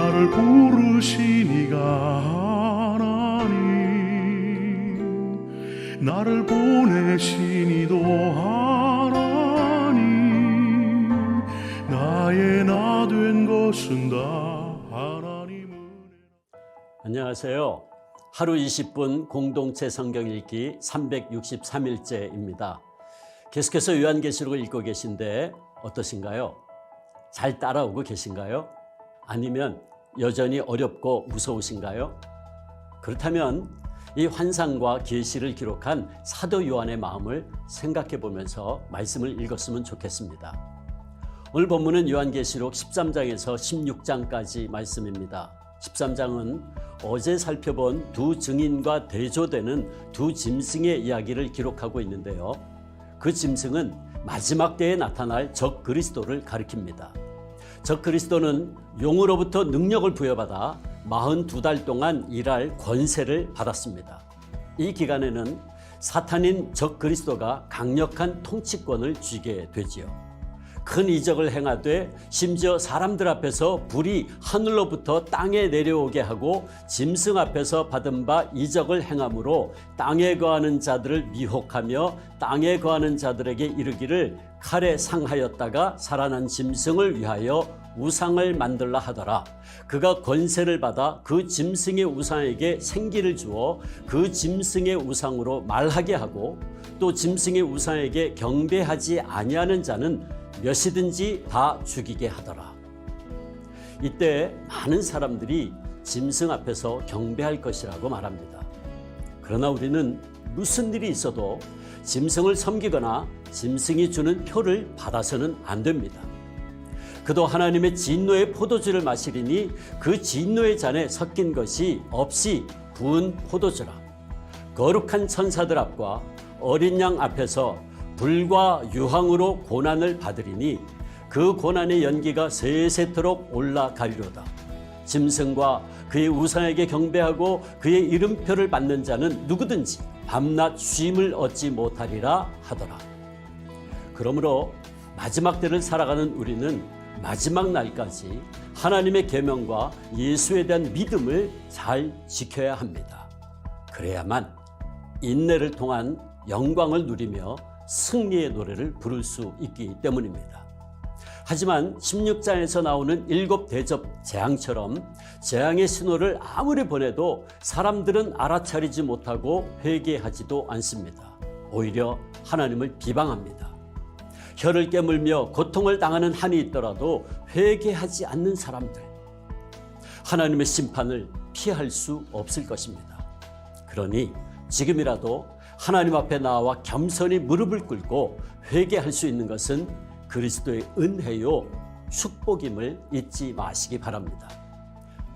나를 부르신 이가 하나님, 나를 보내신 이도 하나님, 나의 나 된 것은 다 하나님 은혜라. 안녕하세요. 하루 20분 공동체 성경 읽기 363일째입니다. 계속해서 요한계시록을 읽고 계신데 어떠신가요? 잘 따라오고 계신가요? 아니면 여전히 어렵고 무서우신가요? 그렇다면 이 환상과 계시를 기록한 사도 요한의 마음을 생각해 보면서 말씀을 읽었으면 좋겠습니다. 오늘 본문은 요한계시록 13장에서 16장까지 말씀입니다. 13장은 어제 살펴본 두 증인과 대조되는 두 짐승의 이야기를 기록하고 있는데요. 그 짐승은 마지막 때에 나타날 적 그리스도를 가리킵니다. 적 그리스도는 용으로부터 능력을 부여받아 42달 동안 일할 권세를 받았습니다. 이 기간에는 사탄인 적 그리스도가 강력한 통치권을 쥐게 되지요. 큰 이적을 행하되 심지어 사람들 앞에서 불이 하늘로부터 땅에 내려오게 하고 짐승 앞에서 받은 바 이적을 행함으로 땅에 거하는 자들을 미혹하며 땅에 거하는 자들에게 이르기를 칼에 상하였다가 살아난 짐승을 위하여 우상을 만들라 하더라. 그가 권세를 받아 그 짐승의 우상에게 생기를 주어 그 짐승의 우상으로 말하게 하고 또 짐승의 우상에게 경배하지 아니하는 자는 몇이든지 다 죽이게 하더라. 이때 많은 사람들이 짐승 앞에서 경배할 것이라고 말합니다. 그러나 우리는 무슨 일이 있어도 짐승을 섬기거나 짐승이 주는 표를 받아서는 안 됩니다. 그도 하나님의 진노의 포도주를 마시리니 그 진노의 잔에 섞인 것이 없이 부은 포도주라. 거룩한 천사들 앞과 어린 양 앞에서 불과 유황으로 고난을 받으리니 그 고난의 연기가 세세토록 올라가리로다. 짐승과 그의 우상에게 경배하고 그의 이름표를 받는 자는 누구든지 밤낮 쉼을 얻지 못하리라 하더라. 그러므로 마지막 때를 살아가는 우리는 마지막 날까지 하나님의 계명과 예수에 대한 믿음을 잘 지켜야 합니다. 그래야만 인내를 통한 영광을 누리며 승리의 노래를 부를 수 있기 때문입니다. 하지만 16장에서 나오는 7 대접 재앙처럼 재앙의 신호를 아무리 보내도 사람들은 알아차리지 못하고 회개하지도 않습니다. 오히려 하나님을 비방합니다. 혀를 깨물며 고통을 당하는 한이 있더라도 회개하지 않는 사람들, 하나님의 심판을 피할 수 없을 것입니다. 그러니 지금이라도 하나님 앞에 나와 겸손히 무릎을 꿇고 회개할 수 있는 것은 그리스도의 은혜요 축복임을 잊지 마시기 바랍니다.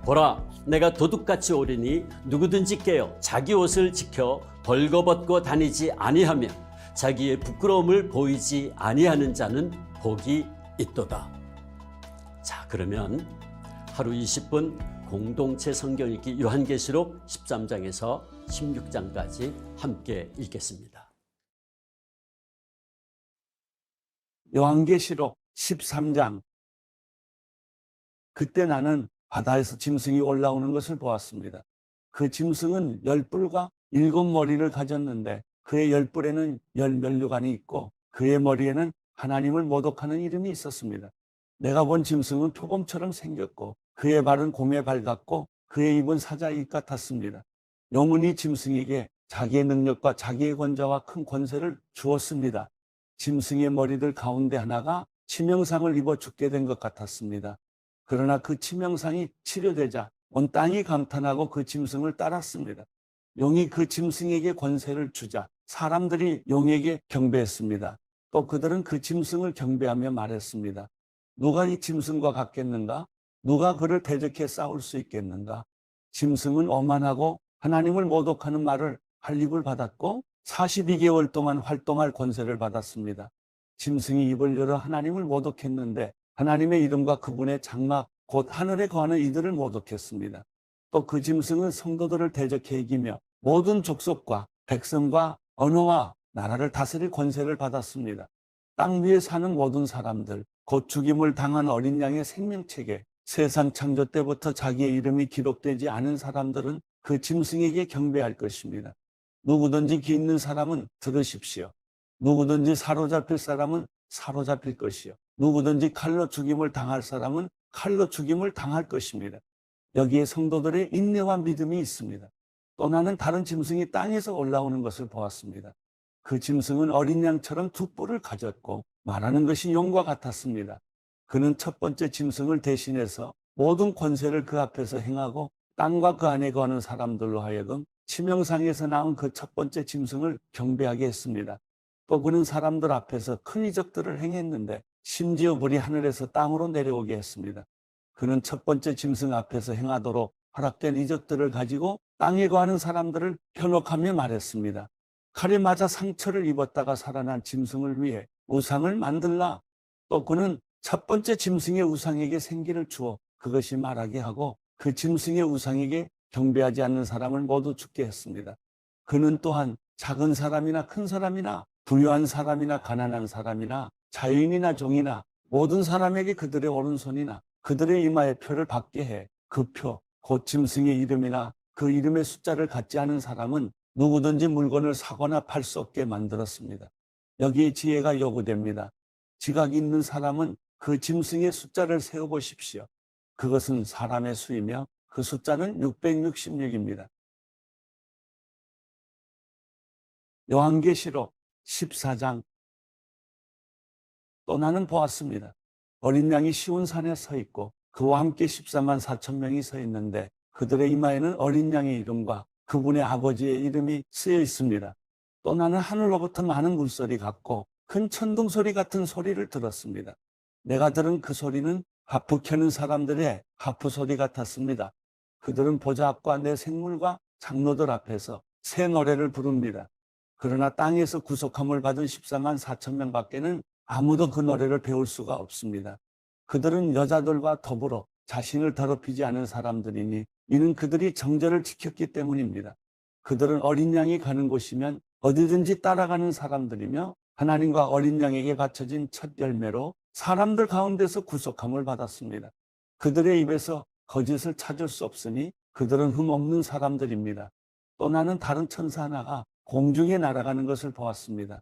보라, 내가 도둑같이 오리니 누구든지 깨어 자기 옷을 지켜 벌거벗고 다니지 아니하며 자기의 부끄러움을 보이지 아니하는 자는 복이 있도다. 자, 그러면 하루 20분 공동체 성경 읽기 요한계시록 13장에서 16장까지 함께 읽겠습니다. 요한계시록 13장. 그때 나는 바다에서 짐승이 올라오는 것을 보았습니다. 그 짐승은 10뿔과 7머리를 가졌는데 그의 10뿔에는 10면류관이 있고 그의 머리에는 하나님을 모독하는 이름이 있었습니다. 내가 본 짐승은 표범처럼 생겼고 그의 발은 곰의 발 같고 그의 입은 사자의 입 같았습니다. 영원히 짐승에게 자기의 능력과 자기의 권좌와 큰 권세를 주었습니다. 짐승의 머리들 가운데 하나가 치명상을 입어 죽게 된 것 같았습니다. 그러나 그 치명상이 치료되자 온 땅이 감탄하고 그 짐승을 따랐습니다. 용이 그 짐승에게 권세를 주자 사람들이 용에게 경배했습니다. 또 그들은 그 짐승을 경배하며 말했습니다. 누가 이 짐승과 같겠는가? 누가 그를 대적해 싸울 수 있겠는가? 짐승은 오만하고 하나님을 모독하는 말을 할 입을 받았고 42개월 동안 활동할 권세를 받았습니다. 짐승이 입을 열어 하나님을 모독했는데 하나님의 이름과 그분의 장막 곧 하늘에 거하는 이들을 모독했습니다. 또 그 짐승은 성도들을 대적해 이기며 모든 족속과 백성과 언어와 나라를 다스릴 권세를 받았습니다. 땅 위에 사는 모든 사람들, 곧 죽임을 당한 어린 양의 생명책에 세상 창조 때부터 자기의 이름이 기록되지 않은 사람들은 그 짐승에게 경배할 것입니다. 누구든지 귀 있는 사람은 들으십시오. 누구든지 사로잡힐 사람은 사로잡힐 것이요. 누구든지 칼로 죽임을 당할 사람은 칼로 죽임을 당할 것입니다. 여기에 성도들의 인내와 믿음이 있습니다. 또 나는 다른 짐승이 땅에서 올라오는 것을 보았습니다. 그 짐승은 어린 양처럼 두 뿔을 가졌고 말하는 것이 용과 같았습니다. 그는 첫 번째 짐승을 대신해서 모든 권세를 그 앞에서 행하고 땅과 그 안에 거하는 사람들로 하여금 치명상에서 나온 그 첫 번째 짐승을 경배하게 했습니다. 또 그는 사람들 앞에서 큰 이적들을 행했는데 심지어 불이 하늘에서 땅으로 내려오게 했습니다. 그는 첫 번째 짐승 앞에서 행하도록 허락된 이적들을 가지고 땅에 거하는 사람들을 현혹하며 말했습니다. 칼에 맞아 상처를 입었다가 살아난 짐승을 위해 우상을 만들라. 또 그는 첫 번째 짐승의 우상에게 생기를 주어 그것이 말하게 하고 그 짐승의 우상에게 경배하지 않는 사람을 모두 죽게 했습니다. 그는 또한 작은 사람이나 큰 사람이나 부유한 사람이나 가난한 사람이나 자유인이나 종이나 모든 사람에게 그들의 오른손이나 그들의 이마에 표를 받게 해 그 표, 곧 짐승의 이름이나 그 이름의 숫자를 갖지 않은 사람은 누구든지 물건을 사거나 팔 수 없게 만들었습니다. 여기에 지혜가 요구됩니다. 지각이 있는 사람은 그 짐승의 숫자를 세어보십시오. 그것은 사람의 수이며 그 숫자는 666입니다. 요한계시록 14장. 또 나는 보았습니다. 어린 양이 시온산에 서 있고 그와 함께 14만 4천 명이 서 있는데 그들의 이마에는 어린 양의 이름과 그분의 아버지의 이름이 쓰여 있습니다. 또 나는 하늘로부터 많은 물소리 같고 큰 천둥 소리 같은 소리를 들었습니다. 내가 들은 그 소리는 하프 켜는 사람들의 하프 소리 같았습니다. 그들은 보좌 앞과 내 생물과 장로들 앞에서 새 노래를 부릅니다. 그러나 땅에서 구속함을 받은 14만 4천 명 밖에는 아무도 그 노래를 배울 수가 없습니다. 그들은 여자들과 더불어 자신을 더럽히지 않은 사람들이니 이는 그들이 정절을 지켰기 때문입니다. 그들은 어린 양이 가는 곳이면 어디든지 따라가는 사람들이며 하나님과 어린 양에게 바쳐진 첫 열매로 사람들 가운데서 구속함을 받았습니다. 그들의 입에서 거짓을 찾을 수 없으니 그들은 흠없는 사람들입니다. 또 나는 다른 천사 하나가 공중에 날아가는 것을 보았습니다.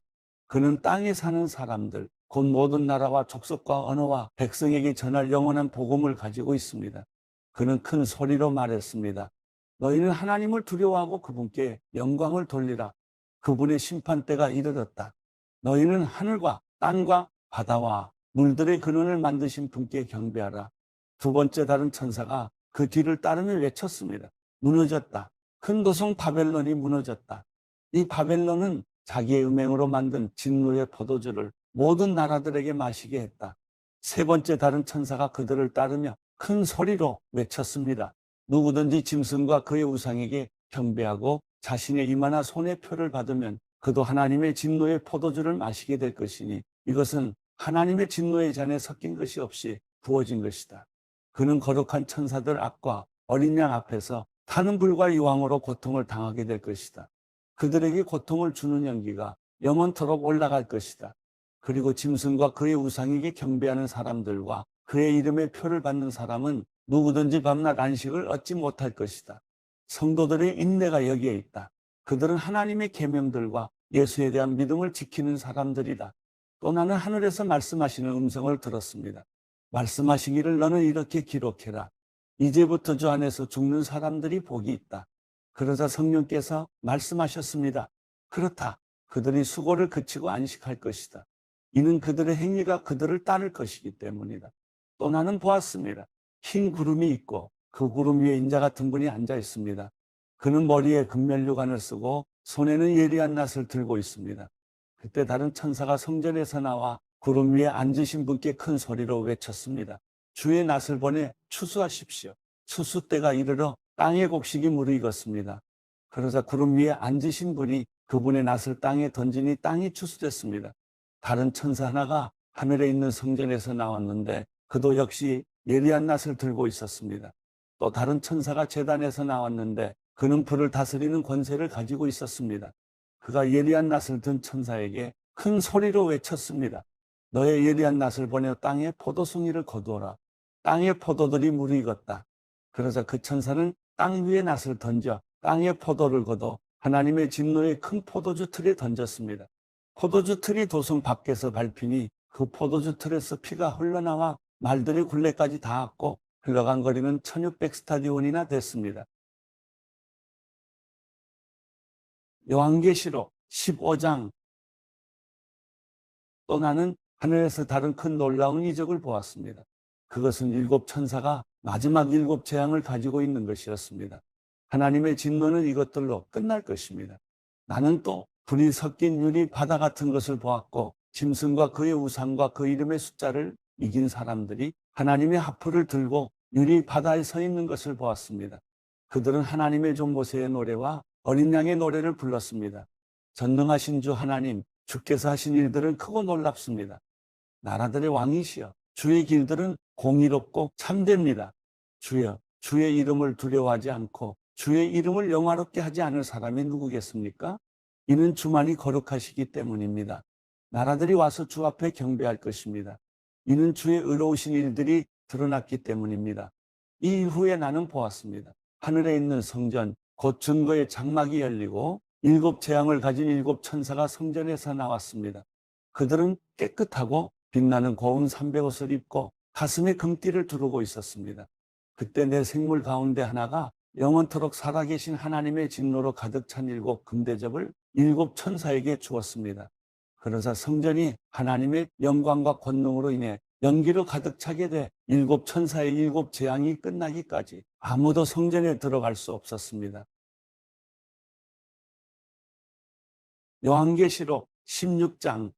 그는 땅에 사는 사람들, 곧 모든 나라와 족속과 언어와 백성에게 전할 영원한 복음을 가지고 있습니다. 그는 큰 소리로 말했습니다. 너희는 하나님을 두려워하고 그분께 영광을 돌리라. 그분의 심판대가 이르렀다. 너희는 하늘과 땅과 바다와 물들의 근원을 만드신 분께 경배하라. 두 번째 다른 천사가 그 뒤를 따르며 외쳤습니다. 무너졌다. 큰 도성 바벨론이 무너졌다. 이 바벨론은 자기의 음행으로 만든 진노의 포도주를 모든 나라들에게 마시게 했다. 세 번째 다른 천사가 그들을 따르며 큰 소리로 외쳤습니다. 누구든지 짐승과 그의 우상에게 경배하고 자신의 이마나 손의 표를 받으면 그도 하나님의 진노의 포도주를 마시게 될 것이니 이것은 하나님의 진노의 잔에 섞인 것이 없이 부어진 것이다. 그는 거룩한 천사들 앞과 어린 양 앞에서 타는 불과 유황으로 고통을 당하게 될 것이다. 그들에게 고통을 주는 연기가 영원토록 올라갈 것이다. 그리고 짐승과 그의 우상에게 경배하는 사람들과 그의 이름의 표를 받는 사람은 누구든지 밤낮 안식을 얻지 못할 것이다. 성도들의 인내가 여기에 있다. 그들은 하나님의 계명들과 예수에 대한 믿음을 지키는 사람들이다. 또 나는 하늘에서 말씀하시는 음성을 들었습니다. 말씀하시기를 너는 이렇게 기록해라. 이제부터 주 안에서 죽는 사람들이 복이 있다. 그러자 성령께서 말씀하셨습니다. 그렇다. 그들이 수고를 그치고 안식할 것이다. 이는 그들의 행위가 그들을 따를 것이기 때문이다. 또 나는 보았습니다. 흰 구름이 있고 그 구름 위에 인자 같은 분이 앉아 있습니다. 그는 머리에 금면류관을 쓰고 손에는 예리한 낫을 들고 있습니다. 그때 다른 천사가 성전에서 나와 구름 위에 앉으신 분께 큰 소리로 외쳤습니다. 주의 낫을 보내 추수하십시오. 추수 때가 이르러 땅의 곡식이 무르익었습니다. 그러자 구름 위에 앉으신 분이 그분의 낫을 땅에 던지니 땅이 추수됐습니다. 다른 천사 하나가 하늘에 있는 성전에서 나왔는데 그도 역시 예리한 낫을 들고 있었습니다. 또 다른 천사가 제단에서 나왔는데 그는 불을 다스리는 권세를 가지고 있었습니다. 그가 예리한 낫을 든 천사에게 큰 소리로 외쳤습니다. 너의 예리한 낫을 보내 땅에 포도송이를 거두어라. 땅의 포도들이 무르익었다. 그러자 그 천사는 땅 위에 낫을 던져 땅의 포도를 거둬 하나님의 진노의 큰 포도주 틀에 던졌습니다. 포도주 틀이 도성 밖에서 밟히니 그 포도주 틀에서 피가 흘러나와 말들의 굴레까지 닿았고 흘러간 거리는 1600 스타디온이나 됐습니다. 요한계시록 15장. 또 나는 하늘에서 다른 큰 놀라운 이적을 보았습니다. 그것은 7 천사가 마지막 7 재앙을 가지고 있는 것이었습니다. 하나님의 진노는 이것들로 끝날 것입니다. 나는 또 불이 섞인 유리 바다 같은 것을 보았고 짐승과 그의 우상과 그 이름의 숫자를 이긴 사람들이 하나님의 하프를 들고 유리 바다에 서 있는 것을 보았습니다. 그들은 하나님의 종 모세의 노래와 어린 양의 노래를 불렀습니다. 전능하신 주 하나님, 주께서 하신 일들은 크고 놀랍습니다. 나라들의 왕이시여, 주의 길들은 공의롭고 참됩니다. 주여, 주의 이름을 두려워하지 않고 주의 이름을 영화롭게 하지 않을 사람이 누구겠습니까? 이는 주만이 거룩하시기 때문입니다. 나라들이 와서 주 앞에 경배할 것입니다. 이는 주의 의로우신 일들이 드러났기 때문입니다. 이 이후에 나는 보았습니다. 하늘에 있는 성전, 곧 증거의 장막이 열리고 7 재앙을 가진 7 천사가 성전에서 나왔습니다. 그들은 깨끗하고 빛나는 고운 삼백옷을 입고 가슴에 금띠를 두르고 있었습니다. 그때 내 생물 가운데 하나가 영원토록 살아계신 하나님의 진노로 가득 찬 7 금대접을 7 천사에게 주었습니다. 그러자 성전이 하나님의 영광과 권능으로 인해 연기로 가득 차게 돼 7 천사의 7 재앙이 끝나기까지 아무도 성전에 들어갈 수 없었습니다. 요한계시록 16장.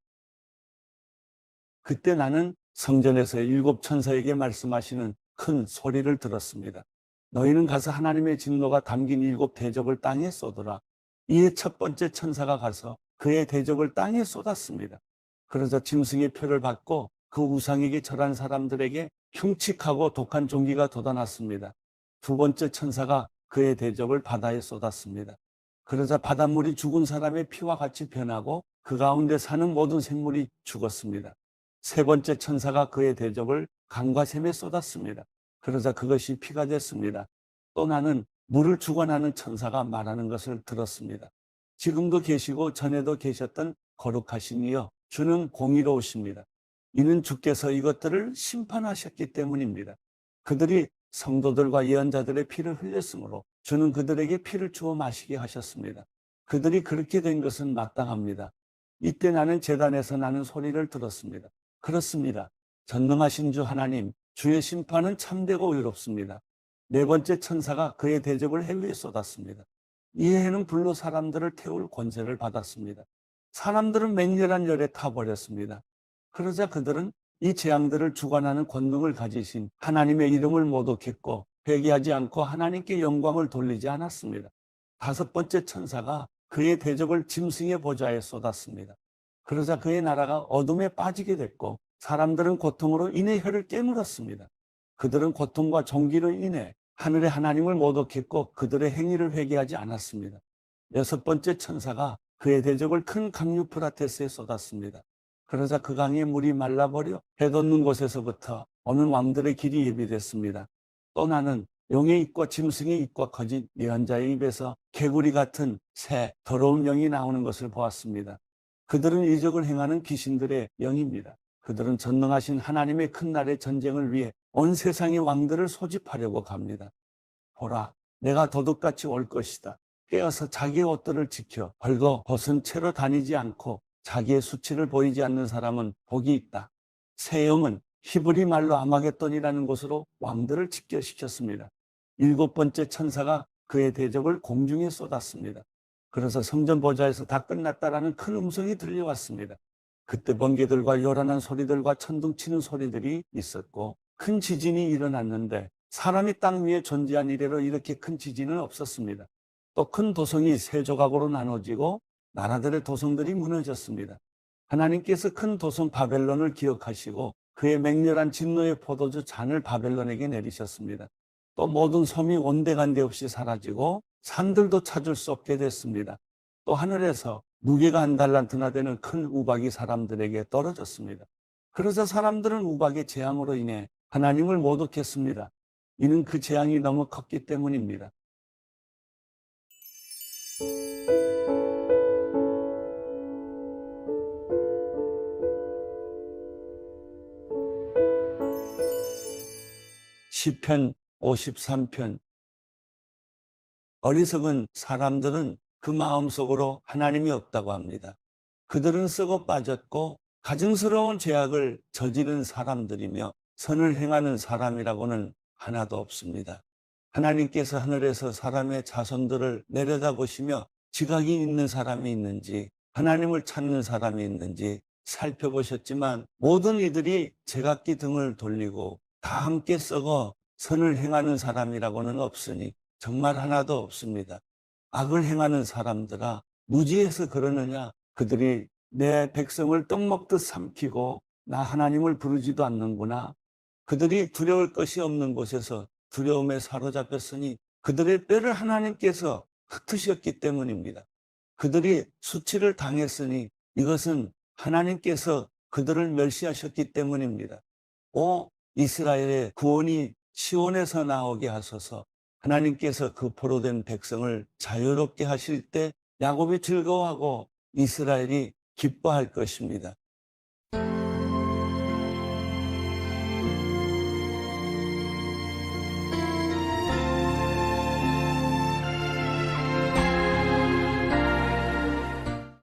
그때 나는 성전에서 7 천사에게 말씀하시는 큰 소리를 들었습니다. 너희는 가서 하나님의 진노가 담긴 7 대접을 땅에 쏟으라. 이에 첫 번째 천사가 가서 그의 대접을 땅에 쏟았습니다. 그러자 짐승의 표를 받고 그 우상에게 절한 사람들에게 흉측하고 독한 종기가 돋아났습니다. 두 번째 천사가 그의 대접을 바다에 쏟았습니다. 그러자 바닷물이 죽은 사람의 피와 같이 변하고 그 가운데 사는 모든 생물이 죽었습니다. 세 번째 천사가 그의 대접을 강과 샘에 쏟았습니다. 그러자 그것이 피가 됐습니다. 또 나는 물을 주관하는 천사가 말하는 것을 들었습니다. 지금도 계시고 전에도 계셨던 거룩하신 이여, 주는 공의로우십니다. 이는 주께서 이것들을 심판하셨기 때문입니다. 그들이 성도들과 예언자들의 피를 흘렸으므로 주는 그들에게 피를 주어 마시게 하셨습니다. 그들이 그렇게 된 것은 마땅합니다. 이때 나는 제단에서 나는 소리를 들었습니다. 그렇습니다. 전능하신 주 하나님, 주의 심판은 참되고 의롭습니다. 네 번째 천사가 그의 대접을 해 위에 쏟았습니다. 이 해는 불로 사람들을 태울 권세를 받았습니다. 사람들은 맹렬한 열에 타버렸습니다. 그러자 그들은 이 재앙들을 주관하는 권능을 가지신 하나님의 이름을 모독했고 회개하지 않고 하나님께 영광을 돌리지 않았습니다. 다섯 번째 천사가 그의 대접을 짐승의 보좌에 쏟았습니다. 그러자 그의 나라가 어둠에 빠지게 됐고 사람들은 고통으로 인해 혀를 깨물었습니다. 그들은 고통과 종기로 인해 하늘의 하나님을 모독했고 그들의 행위를 회개하지 않았습니다. 여섯 번째 천사가 그의 대접을 큰 강 유프라테스에 쏟았습니다. 그러자 그 강의 물이 말라버려 해 돋는 곳에서부터 오는 왕들의 길이 예비됐습니다. 또 나는 용의 입과 짐승의 입과 거짓 예언자의 입에서 개구리 같은 새 더러운 영이 나오는 것을 보았습니다. 그들은 이적을 행하는 귀신들의 영입니다. 그들은 전능하신 하나님의 큰 날의 전쟁을 위해 온 세상의 왕들을 소집하려고 갑니다. 보라, 내가 도둑같이 올 것이다. 깨어서 자기의 옷들을 지켜 벌거 벗은 채로 다니지 않고 자기의 수치를 보이지 않는 사람은 복이 있다. 새 영은 히브리 말로 아마겟돈이라는 곳으로 왕들을 집결시켰습니다. 일곱 번째 천사가 그의 대접을 공중에 쏟았습니다. 그래서 성전 보좌에서 다 끝났다라는 큰 음성이 들려왔습니다. 그때 번개들과 요란한 소리들과 천둥 치는 소리들이 있었고 큰 지진이 일어났는데 사람이 땅 위에 존재한 이래로 이렇게 큰 지진은 없었습니다. 또 큰 도성이 세 조각으로 나눠지고 나라들의 도성들이 무너졌습니다. 하나님께서 큰 도성 바벨론을 기억하시고 그의 맹렬한 진노의 포도주 잔을 바벨론에게 내리셨습니다. 또 모든 섬이 온데간데 없이 사라지고 산들도 찾을 수 없게 됐습니다. 또 하늘에서 무게가 1달란트나 되는 큰 우박이 사람들에게 떨어졌습니다. 그러자 사람들은 우박의 재앙으로 인해 하나님을 모독했습니다. 이는 그 재앙이 너무 컸기 때문입니다. 시편 53편. 어리석은 사람들은 그 마음속으로 하나님이 없다고 합니다. 그들은 썩어 빠졌고 가증스러운 죄악을 저지른 사람들이며 선을 행하는 사람이라고는 하나도 없습니다. 하나님께서 하늘에서 사람의 자손들을 내려다보시며 지각이 있는 사람이 있는지, 하나님을 찾는 사람이 있는지 살펴보셨지만 모든 이들이 제각기 등을 돌리고 다 함께 썩어 선을 행하는 사람이라고는 없으니 정말 하나도 없습니다. 악을 행하는 사람들아, 무지해서 그러느냐? 그들이 내 백성을 떡 먹듯 삼키고 나 하나님을 부르지도 않는구나. 그들이 두려울 것이 없는 곳에서 두려움에 사로잡혔으니 그들의 뼈를 하나님께서 흩으셨기 때문입니다. 그들이 수치를 당했으니 이것은 하나님께서 그들을 멸시하셨기 때문입니다. 오 이스라엘의 구원이 시온에서 나오게 하소서. 하나님께서 그 포로된 백성을 자유롭게 하실 때 야곱이 즐거워하고 이스라엘이 기뻐할 것입니다.